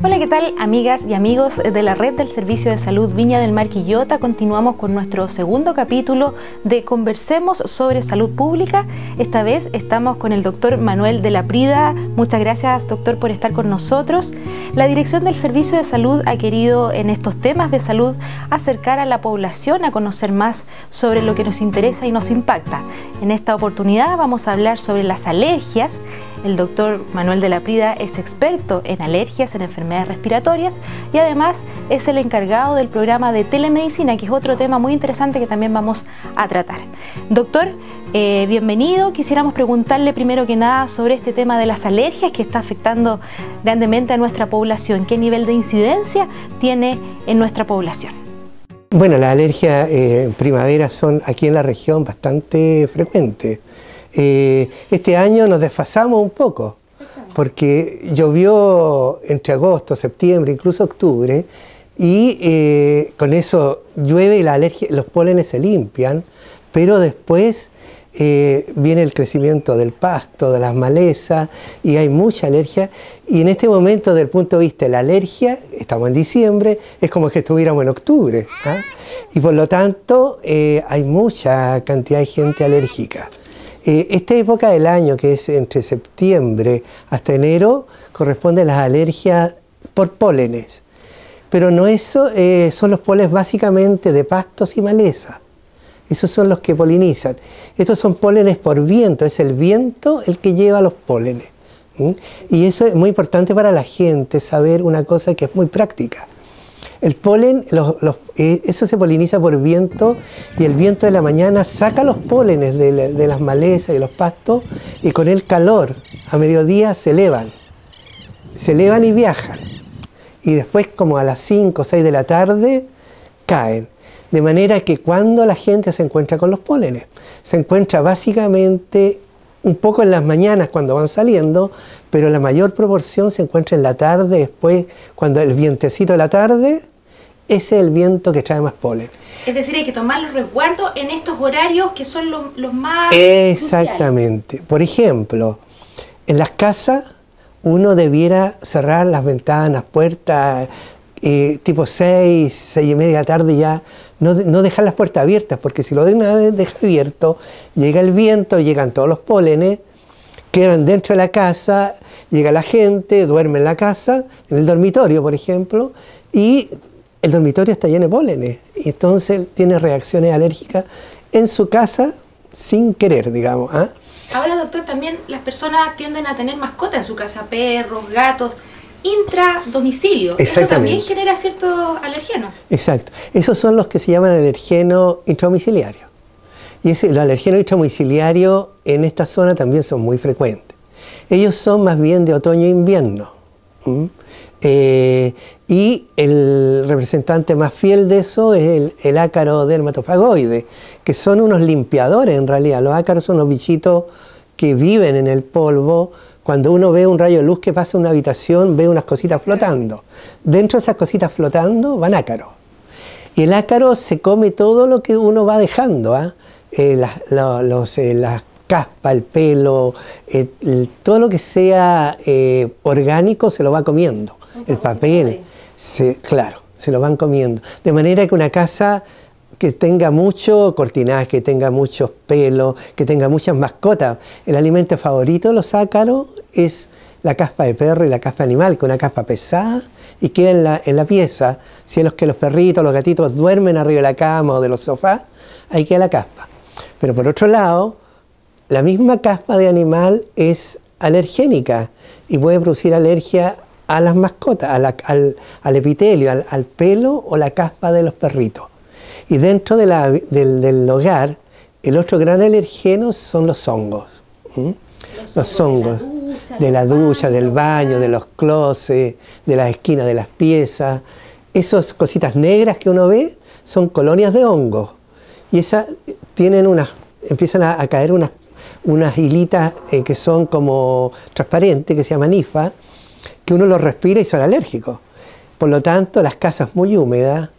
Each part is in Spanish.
Hola, ¿qué tal, amigas y amigos de la red del Servicio de Salud Viña del Mar Quillota? Continuamos con nuestro segundo capítulo de Conversemos sobre Salud Pública. Esta vez estamos con el doctor Manuel de la Prida. Muchas gracias, doctor, por estar con nosotros. La Dirección del Servicio de Salud ha querido, en estos temas de salud, acercar a la población a conocer más sobre lo que nos interesa y nos impacta. En esta oportunidad vamos a hablar sobre las alergias. El doctor Manuel de la Prida es experto en alergias, en enfermedades respiratorias y además es el encargado del programa de telemedicina, que es otro tema muy interesante que también vamos a tratar. Doctor, bienvenido. Quisiéramos preguntarle primero que nada sobre este tema de las alergias que está afectando grandemente a nuestra población. ¿Qué nivel de incidencia tiene en nuestra población? Bueno, las alergias en primavera son aquí en la región bastante frecuentes. Este año nos desfasamos un poco porque llovió entre agosto, septiembre, incluso octubre, y con eso llueve y la alergia, los pólenes se limpian, pero después viene el crecimiento del pasto, de las malezas, y hay mucha alergia. Y en este momento, desde el punto de vista de la alergia, estamos en diciembre, es como que estuviéramos en octubre, ¿ah? Y por lo tanto hay mucha cantidad de gente alérgica. Esta época del año, que es entre septiembre hasta enero, corresponde a las alergias por pólenes. Pero no eso, son los pólenes básicamente de pastos y maleza. Esos son los que polinizan. Estos son pólenes por viento, es el viento el que lleva los pólenes. Y eso es muy importante para la gente, saber una cosa que es muy práctica. El polen, eso se poliniza por viento, y el viento de la mañana saca los pólenes de las malezas y los pastos, y con el calor a mediodía se elevan y viajan. Y después, como a las 5 o 6 de la tarde, caen. De manera que cuando la gente se encuentra con los pólenes, se encuentra básicamente un poco en las mañanas cuando van saliendo, pero la mayor proporción se encuentra en la tarde, después cuando el vientecito de la tarde, ese es el viento que trae más polen. Es decir, hay que tomar los resguardos en estos horarios que son los más Exactamente. Cruciales. Por ejemplo, en las casas uno debiera cerrar las ventanas, puertas, tipo 6, 6 y media de la tarde ya, no dejar las puertas abiertas, porque si lo de una vez deja abierto, llega el viento, llegan todos los pólenes, quedan dentro de la casa, llega la gente, duerme en la casa, en el dormitorio, por ejemplo, y el dormitorio está lleno de pólenes, y entonces tiene reacciones alérgicas en su casa sin querer, digamos. ¿Ah? Ahora, doctor, también las personas tienden a tener mascotas en su casa, perros, gatos, intradomicilio. Eso también genera ciertos alergenos. Exacto. Esos son los que se llaman alergenos intradomiciliarios. Y los alergenos intradomiciliarios en esta zona también son muy frecuentes. Ellos son más bien de otoño e invierno. Y el representante más fiel de eso es el ácaro dermatofagoide, que son unos limpiadores en realidad. Los ácaros son unos bichitos que viven en el polvo. Cuando uno ve un rayo de luz que pasa en una habitación, ve unas cositas flotando. Dentro de esas cositas flotando van ácaros. Y el ácaro se come todo lo que uno va dejando, ¿ah? Las caspas, el pelo, todo lo que sea orgánico se lo va comiendo. El papel, claro, se lo van comiendo. De manera que una casa que tenga mucho cortinaje, que tenga muchos pelos, que tenga muchas mascotas. El alimento favorito de los ácaros es la caspa de perro y la caspa animal, que es una caspa pesada y queda en la pieza. Si es que los perritos, los gatitos duermen arriba de la cama o de los sofás, ahí queda la caspa. Pero por otro lado, la misma caspa de animal es alergénica y puede producir alergia a las mascotas, al epitelio, al pelo o la caspa de los perritos. Y dentro del hogar, el otro gran alergeno son los hongos. Los hongos de la ducha, del baño, de los closets, de las esquinas de las piezas. Esas cositas negras que uno ve son colonias de hongos. Y esas empiezan a caer unas hilitas que son como transparentes, que se llaman hifa, que uno los respira y son alérgicos. Por lo tanto, las casas muy húmedas,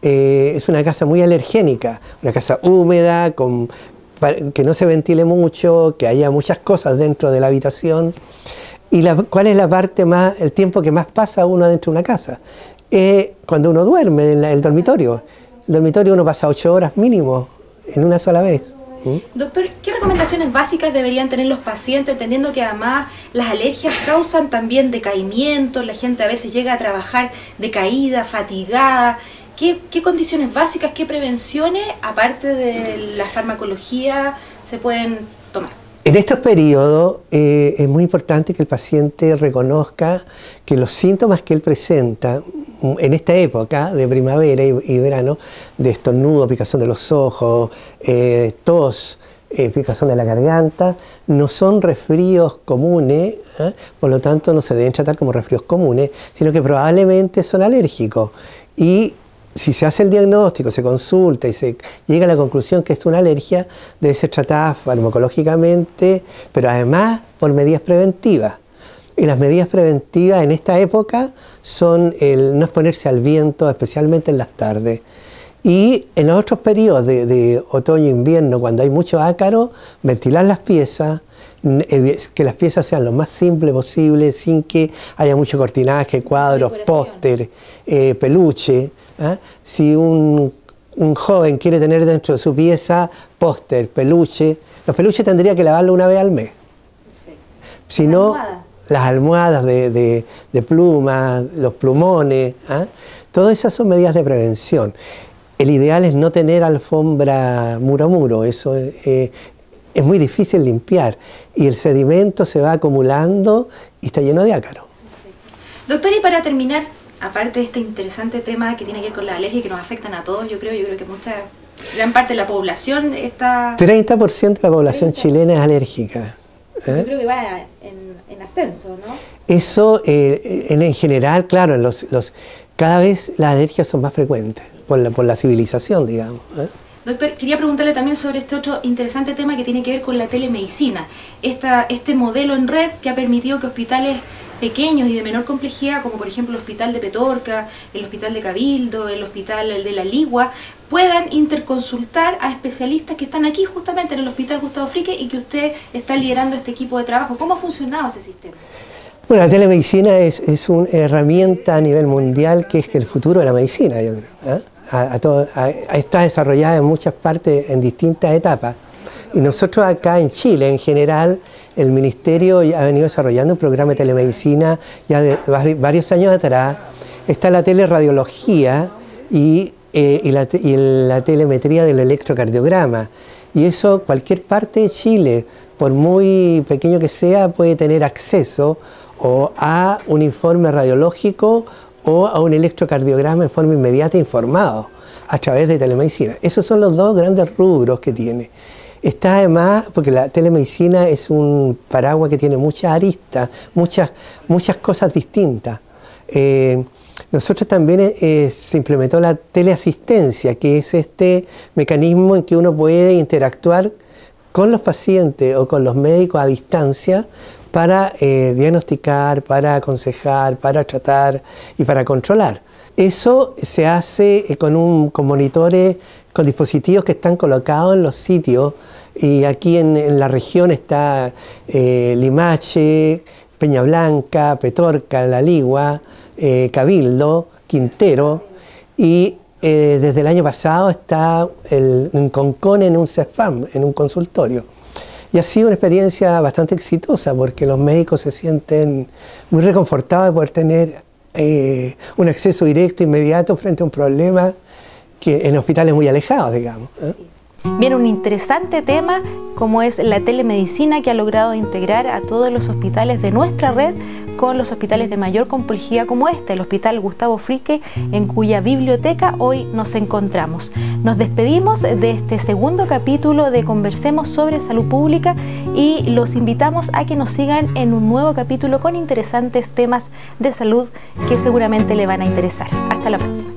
es una casa muy alergénica, una casa húmeda, que no se ventile mucho, que haya muchas cosas dentro de la habitación. ¿Y cuál es la parte más, el tiempo que más pasa uno dentro de una casa? Cuando uno duerme en el dormitorio. En el dormitorio uno pasa 8 horas mínimo en una sola vez. Doctor, ¿qué recomendaciones básicas deberían tener los pacientes, entendiendo que además las alergias causan también decaimiento, la gente a veces llega a trabajar decaída, fatigada? ¿Qué condiciones básicas, qué prevenciones, aparte de la farmacología, se pueden tomar? En estos periodos es muy importante que el paciente reconozca que los síntomas que él presenta en esta época de primavera y verano, de estornudo, picazón de los ojos, tos, picazón de la garganta, no son resfríos comunes, por lo tanto no se deben tratar como resfríos comunes, sino que probablemente son alérgicos. Y si se hace el diagnóstico, se consulta y se llega a la conclusión que es una alergia, debe ser tratada farmacológicamente, pero además por medidas preventivas. Y las medidas preventivas en esta época son el no exponerse al viento, especialmente en las tardes. Y en los otros periodos de otoño e invierno, cuando hay mucho ácaro, ventilar las piezas, que las piezas sean lo más simple posible, sin que haya mucho cortinaje, cuadros, póster, peluche. Si un joven quiere tener dentro de su pieza póster, peluche, los peluches tendría que lavarlo una vez al mes. Si no, las almohadas de plumas, los plumones, todas esas son medidas de prevención. El ideal es no tener alfombra muro a muro, eso es muy difícil limpiar y el sedimento se va acumulando y está lleno de ácaro. Doctor, y para terminar, aparte de este interesante tema que tiene que ver con la alergia que nos afectan a todos, yo creo que gran parte de la población está... 30% de la población chilena es alérgica. Yo creo que va en ascenso, ¿no? Eso, en general, claro, cada vez las alergias son más frecuentes por la civilización, digamos. Doctor, quería preguntarle también sobre este otro interesante tema que tiene que ver con la telemedicina. Este modelo en red que ha permitido que hospitales pequeños y de menor complejidad, como por ejemplo el Hospital de Petorca, el Hospital de Cabildo, el Hospital de La Ligua, puedan interconsultar a especialistas que están aquí justamente en el Hospital Gustavo Fricke y que usted está liderando este equipo de trabajo. ¿Cómo ha funcionado ese sistema? Bueno, la telemedicina es una herramienta a nivel mundial que es el futuro de la medicina, yo creo. Está desarrollada en muchas partes, en distintas etapas. Y nosotros acá en Chile, en general, el Ministerio ya ha venido desarrollando un programa de telemedicina ya de varios años atrás. Está la teleradiología y la telemetría del electrocardiograma. Y eso cualquier parte de Chile, por muy pequeño que sea, puede tener acceso o a un informe radiológico o a un electrocardiograma en forma inmediata informado a través de telemedicina. Esos son los dos grandes rubros que tiene. Está además, porque la telemedicina es un paraguas que tiene muchas aristas, muchas cosas distintas. Nosotros también se implementó la teleasistencia, que es este mecanismo en que uno puede interactuar con los pacientes o con los médicos a distancia para diagnosticar, para aconsejar, para tratar y para controlar. Eso se hace con monitores, con dispositivos que están colocados en los sitios, y aquí en la región está Limache, Peña Blanca, Petorca, La Ligua, Cabildo, Quintero, y desde el año pasado está en Concón en un CEFAM, en un consultorio. Y ha sido una experiencia bastante exitosa porque los médicos se sienten muy reconfortados de poder tener un acceso directo, inmediato frente a un problema que en hospitales muy alejados, digamos. Bien, un interesante tema como es la telemedicina que ha logrado integrar a todos los hospitales de nuestra red con los hospitales de mayor complejidad como el Hospital Gustavo Fricke, en cuya biblioteca hoy nos encontramos. Nos despedimos de este segundo capítulo de Conversemos sobre Salud Pública y los invitamos a que nos sigan en un nuevo capítulo con interesantes temas de salud que seguramente le van a interesar. Hasta la próxima.